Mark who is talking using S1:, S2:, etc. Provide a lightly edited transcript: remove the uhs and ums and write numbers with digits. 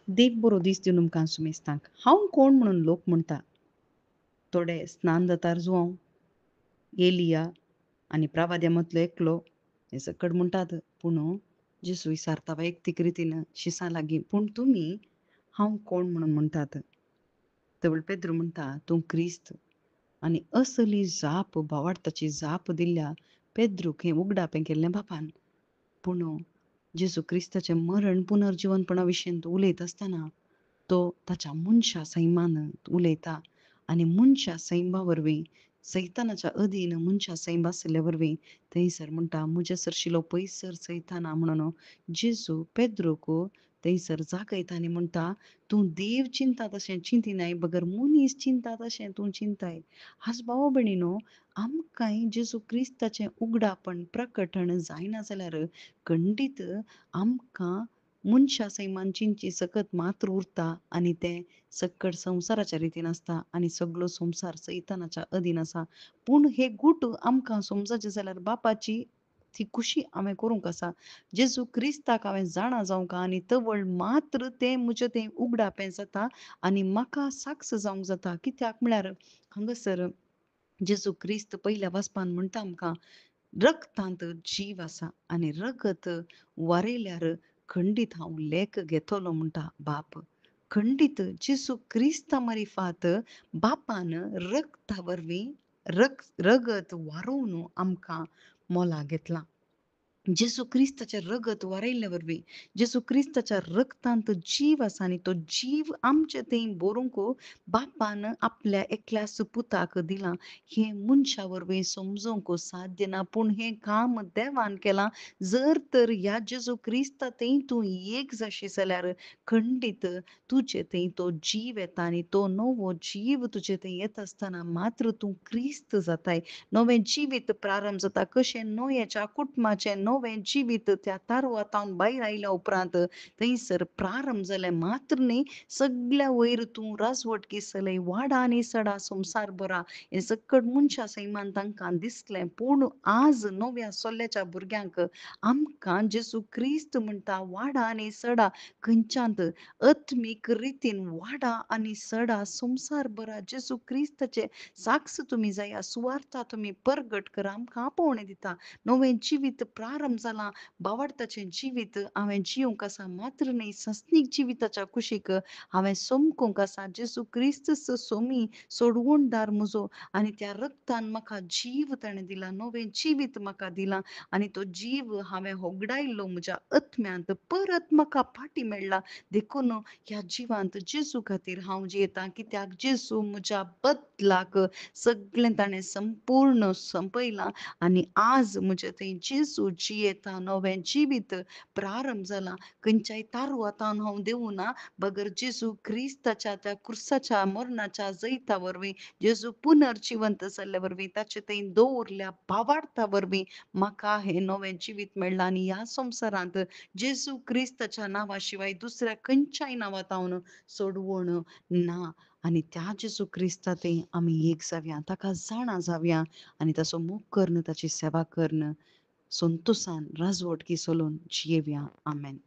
S1: देव बरो दीस दिवन तुमकां सुमेस्तांक. हांव कोण म्हणून लोक म्हणटा. थोडे स्नान जातार जुवांव, एलिया आनी प्रवाद्यामतलो एकलो हे सकट म्हणटात. पूण जेजू विचारता वैयक्तीक रितीन शिसा लागीं, पूण तुमी हांव कोण म्हणून म्हणटात? तवळ पेद्रू म्हणटा, तूं क्रिस्त. आनी असली जाप भावार्थाची जाप दिल्ल्या पेद्रूक हें उगडापें केल्लें बापान. पूण जेजू क्रिस्ताचें मरण पुनर्जिवनपणा विशीं तो उलयता आसतना तो ताच्या मनशा सैमान उलयता आनी मनशा सैमा वरवीं सैतानाच्या अधीन मनशा सैम आसले वरवीं थंयसर म्हणटा मुजेसर शिलो पयसर सैताना म्हणून जेजू पेद्रूक थंयसर जागयता आनी म्हणटा तूं देव चिंता तशें चिंतिनाय बगर मनीस चिंता तशें तूं चिंताय. आज भावा भयणीनो, आमकांय जेजू क्रिस्ताचें उगडापण प्रकटण जायना जाल्यार खंडीत आमकां मनशा सैमान चिंची सकत मात्र उरता आनी तें सकट संवसाराच्या रितीन आसता आनी सगळो संवसार सैतानाच्या अधीन आसा. पूण हे गूट आमकां समजचे जाल्यार बापाची ती खुशी हांवें करूंक आसा. जेजू क्रिस्ताक हांवें जाणा जावंक आनी तवळ मात्र तें म्हजें तें उगडापें जाता आनी म्हाका साक्ष जावंक जाता. कित्याक म्हळ्यार हांगासर जेजू क्रिस्त पयल्या वाचपान म्हणटा आमकां रगतांत जीव आसा आनी रगत वारयल्यार खंडीत हांव लेक घेतलो म्हणटा बाप. खंडीत जेजू क्रिस्ता मारिफात बापान रगता वरवीं रगत वारोवन आमकां मोला घेतला. जेजू क्रिस्ताचें रगत वारयल्ले वरवीं जेजू क्रिस्ताच्या रगतांत जीव आसा आनी तो जीव आमचे थंय बरोवंक बापान आपल्या एकल्याच पुताक दिलां. हें मनशा वरवीं समजोवंक साध्य ना. पूण हें काम देवान केलां. जर तर ह्या जेजू क्रिस्ता थंय तूं एक जाशी जाल्यार खंडीत तुजे थंय तो जीव येता आनी तो नवो जीव तुजे थंय येता आसतना मात्र तूं क्रिस्त जाताय. नवें जिवीत प्रारंभ जाता. कशें नोयेच्या कुटुंबाचें नवें जिवीत त्या तारवातावन भायर आयल्या उपरांत थंयसर प्रारंभ जालें मात्र न्ही, सगल्या वयर तूं राजवटकी चलय, वाडा आनी सडा संवसार बरा हें सकट मनशा सैमान तांकां दिसलें. पूण आज नव्या चल्ल्याच्या भुरग्यांक आमकां जेजू क्रिस्त म्हणटा वाडा आनी सडा खंयच्यान अत्मीक रितीन वाडा आनी सडा संवसार बरा जेजू क्रिस्ताचे साक्ष तुमी जाया, सुवार्ता तुमी परगट करा, आमकां आपोवणें दिता. नवें जिवीत प्रारंभ जालां. भावार्थाचें जिवीत हांवें जिवंक आसा मात्र न्ही सस्तीक जिविताच्या कुशीक हांवें सोमकूंक आसा. जेजू क्रिस्तच सोमी सोडवणदार म्हजो आनी त्या रगतान म्हाका जीव ताणें दिला. नवें जिवीत म्हाका दिलां आनी तो जीव हांवें होगडायल्लो म्हज्या आत्म्यांत परत म्हाका फाटीं मेळ्ळा. देखून ह्या जिवांत जेजू खातीर हांव जियेतां. कित्याक जेजू म्हज्या बदलाक सगळें ताणें संपूर्ण संपयलां आनी आज म्हजे थंय जेजू जियेता. नवें जिवीत प्रारंभ जालां. खंयच्याय तारवातावन हांव देवूना बगर जेजू क्रिस्ताच्या त्या क्रुसाच्या मरणाच्या जैता वरवीं जेजू पुनर्जिवंत जाल्ले वरवीं ताचे थंय दवरल्या भावार्था वरवीं म्हाका हें नवें जिवीत मेळ्ळां आनी ह्या संवसारांत जेजू क्रिस्ताच्या नांवा शिवाय दुसऱ्या खंयच्याय नांवांतावन सोडवण ना. आनी त्या जेजू क्रिस्ता थंय आमी एक जावया, ताका जाणा जावया आनी ताचो मोग करन, ताची सेवा करन, संतोशान राजवटकी चलोवन जियेवया. आमेन.